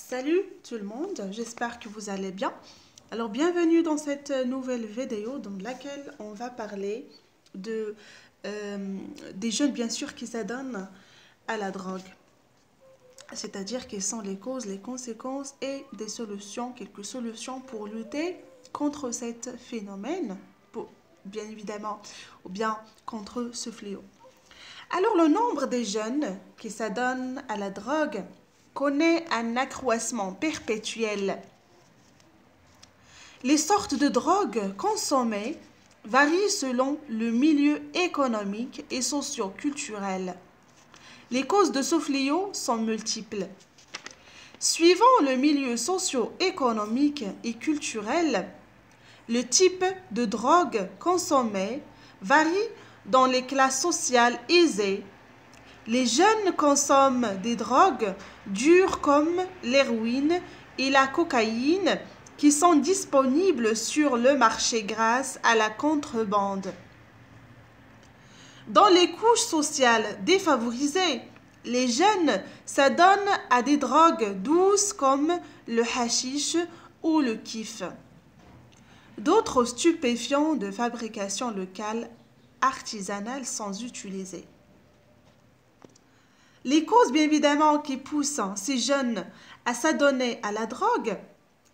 Salut tout le monde, j'espère que vous allez bien. Alors bienvenue dans cette nouvelle vidéo dans laquelle on va parler des jeunes bien sûr qui s'adonnent à la drogue. C'est-à-dire quelles sont les causes, les conséquences et des solutions, quelques solutions pour lutter contre ce phénomène, bien évidemment, ou bien contre ce fléau. Alors le nombre des jeunes qui s'adonnent à la drogue connaît un accroissement perpétuel. Les sortes de drogues consommées varient selon le milieu économique et socio-culturel. Les causes de ce fléau sont multiples. Suivant le milieu socio-économique et culturel, le type de drogue consommée varie dans les classes sociales aisées. Les jeunes consomment des drogues dures comme l'héroïne et la cocaïne qui sont disponibles sur le marché grâce à la contrebande. Dans les couches sociales défavorisées, les jeunes s'adonnent à des drogues douces comme le hashish ou le kiff. D'autres stupéfiants de fabrication locale artisanale sont utilisés. Les causes, bien évidemment, qui poussent ces jeunes à s'adonner à la drogue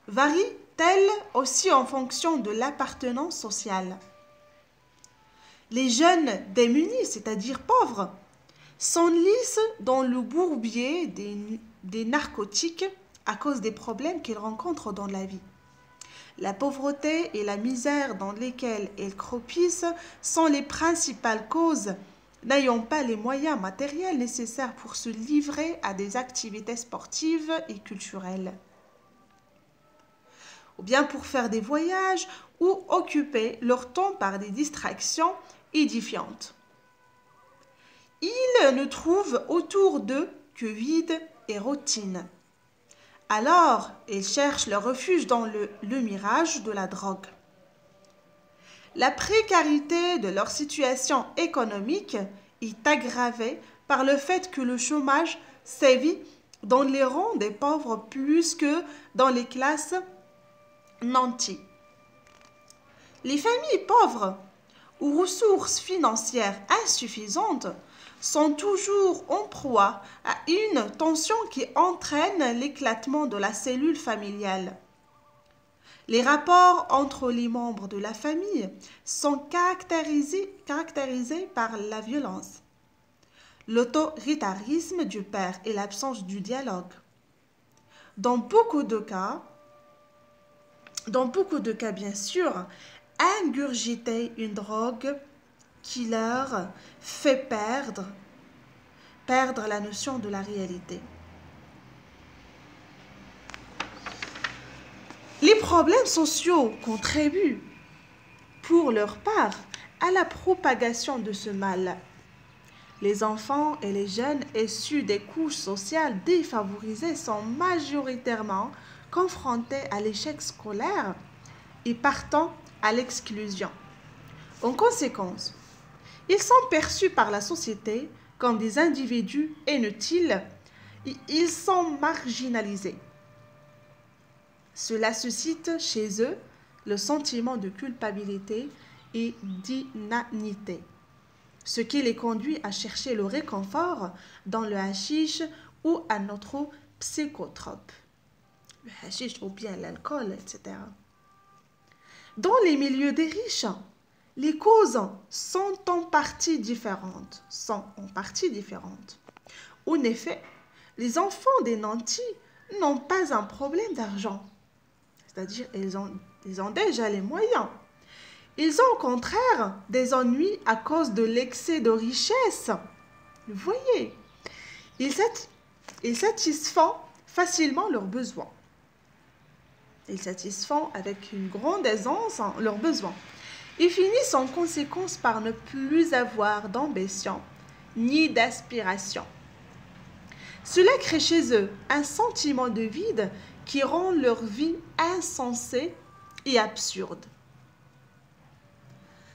varient elles aussi en fonction de l'appartenance sociale. Les jeunes démunis, c'est-à-dire pauvres, s'enlisent dans le bourbier des narcotiques à cause des problèmes qu'ils rencontrent dans la vie. La pauvreté et la misère dans lesquelles ils croupissent sont les principales causes, n'ayant pas les moyens matériels nécessaires pour se livrer à des activités sportives et culturelles, ou bien pour faire des voyages ou occuper leur temps par des distractions édifiantes. Ils ne trouvent autour d'eux que vide et routine. Alors, ils cherchent leur refuge dans le mirage de la drogue. La précarité de leur situation économique est aggravée par le fait que le chômage sévit dans les rangs des pauvres plus que dans les classes nanties. Les familles pauvres ou ressources financières insuffisantes sont toujours en proie à une tension qui entraîne l'éclatement de la cellule familiale. Les rapports entre les membres de la famille sont caractérisés par la violence, l'autoritarisme du père et l'absence du dialogue. Dans beaucoup de cas, bien sûr, ingurgiter une drogue qui leur fait perdre la notion de la réalité. Les problèmes sociaux contribuent, pour leur part, à la propagation de ce mal. Les enfants et les jeunes issus des couches sociales défavorisées sont majoritairement confrontés à l'échec scolaire et partant à l'exclusion. En conséquence, ils sont perçus par la société comme des individus inutiles et ils sont marginalisés. Cela suscite chez eux le sentiment de culpabilité et d'inanité, ce qui les conduit à chercher le réconfort dans le hashish ou un autre psychotrope, le hashish ou bien l'alcool, etc. Dans les milieux des riches, les causes sont en partie différentes. En effet, les enfants des nantis n'ont pas un problème d'argent. C'est-à-dire ils ont déjà les moyens. Ils ont au contraire des ennuis à cause de l'excès de richesse. Vous voyez, ils satisfont facilement leurs besoins. Ils satisfont avec une grande aisance leurs besoins. Ils finissent en conséquence par ne plus avoir d'ambition ni d'aspiration. Cela crée chez eux un sentiment de vide qui rend leur vie insensée et absurde.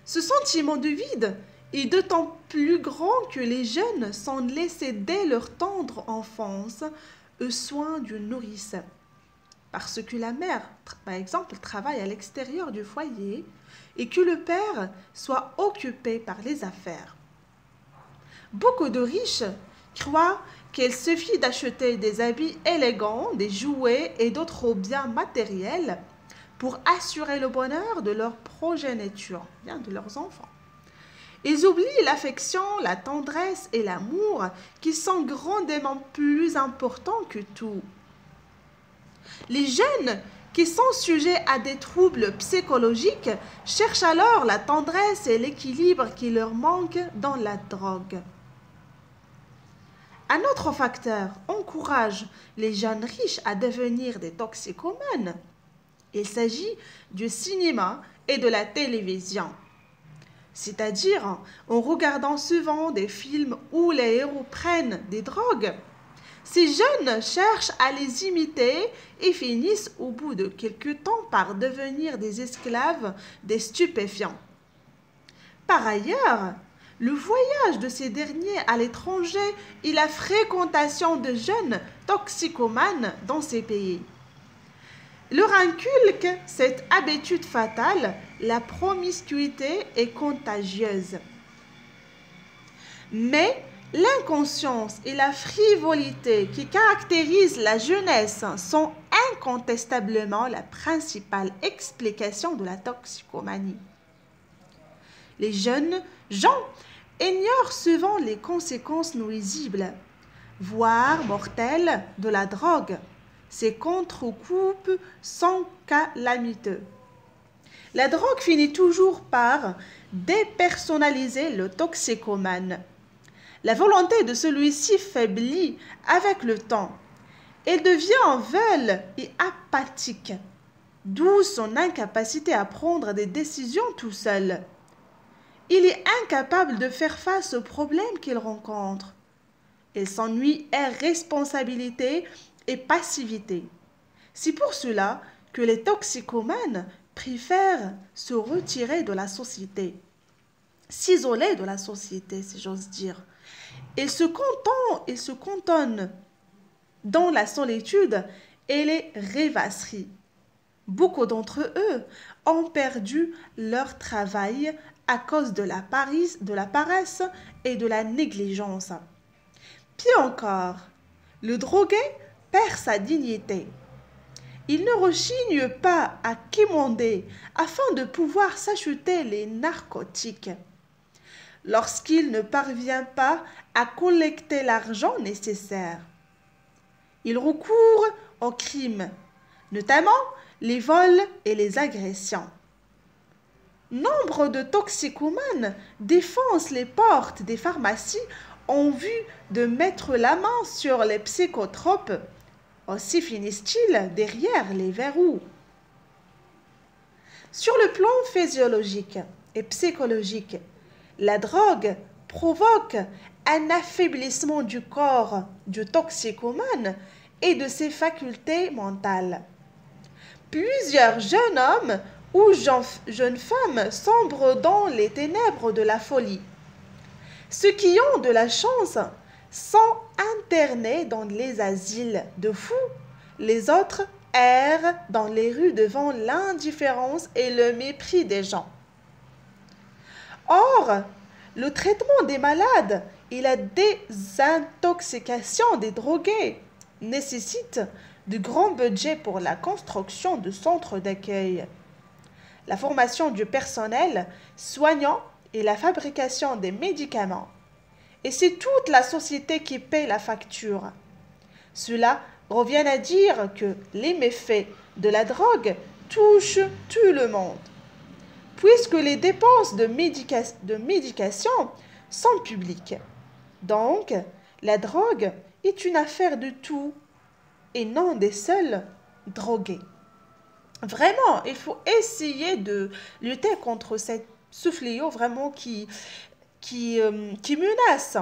Ce sentiment de vide est d'autant plus grand que les jeunes sont laissés dès leur tendre enfance aux soins d'une nourrice. Parce que la mère, par exemple, travaille à l'extérieur du foyer et que le père soit occupé par les affaires. Beaucoup de riches croient qu'il suffit d'acheter des habits élégants, des jouets et d'autres biens matériels pour assurer le bonheur de leur progéniture, bien de leurs enfants. Ils oublient l'affection, la tendresse et l'amour qui sont grandement plus importants que tout. Les jeunes qui sont sujets à des troubles psychologiques cherchent alors la tendresse et l'équilibre qui leur manquent dans la drogue. Un autre facteur encourage les jeunes riches à devenir des toxicomanes. Il s'agit du cinéma et de la télévision. C'est-à-dire en regardant souvent des films où les héros prennent des drogues. Ces jeunes cherchent à les imiter et finissent au bout de quelque temps par devenir des esclaves des stupéfiants. Par ailleurs, le voyage de ces derniers à l'étranger et la fréquentation de jeunes toxicomanes dans ces pays leur inculque cette habitude fatale, la promiscuité est contagieuse. Mais l'inconscience et la frivolité qui caractérisent la jeunesse sont incontestablement la principale explication de la toxicomanie. Les jeunes gens ignorent souvent les conséquences nuisibles, voire mortelles, de la drogue. Ces contre-coupes sont calamiteux. La drogue finit toujours par dépersonnaliser le toxicomane. La volonté de celui-ci faiblit avec le temps. Il devient aveugle et apathique, d'où son incapacité à prendre des décisions tout seul. Il est incapable de faire face aux problèmes qu'il rencontre. Il s'ennuie irresponsabilité et passivité. C'est pour cela que les toxicomanes préfèrent se retirer de la société, s'isoler de la société, si j'ose dire. Ils se cantonnent dans la solitude et les rêvasseries. Beaucoup d'entre eux ont perdu leur travail à cause de la paresse et de la négligence. Pire encore, le drogué perd sa dignité. Il ne rechigne pas à quémander afin de pouvoir s'acheter les narcotiques. Lorsqu'il ne parvient pas à collecter l'argent nécessaire, il recourt au crime, notamment les vols et les agressions. Nombre de toxicomanes défoncent les portes des pharmacies en vue de mettre la main sur les psychotropes. Aussi finissent-ils derrière les verrous. Sur le plan physiologique et psychologique, la drogue provoque un affaiblissement du corps du toxicomane et de ses facultés mentales. Plusieurs jeunes hommes ou jeunes femmes sombrent dans les ténèbres de la folie. Ceux qui ont de la chance sont internés dans les asiles de fous. Les autres errent dans les rues devant l'indifférence et le mépris des gens. Or, le traitement des malades et la désintoxication des drogués nécessitent de grands budgets pour la construction de centres d'accueil, la formation du personnel soignant et la fabrication des médicaments. Et c'est toute la société qui paie la facture. Cela revient à dire que les méfaits de la drogue touchent tout le monde, puisque les dépenses de médication sont publiques. Donc, la drogue est une affaire de tout et non des seuls drogués. Vraiment, il faut essayer de lutter contre ce fléau vraiment qui menace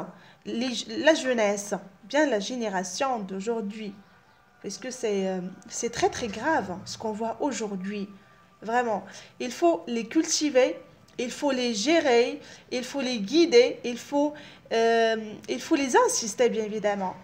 la jeunesse, bien la génération d'aujourd'hui. Parce que c'est très très grave ce qu'on voit aujourd'hui. Vraiment, il faut les cultiver, il faut les gérer, il faut les guider, il faut les insister bien évidemment.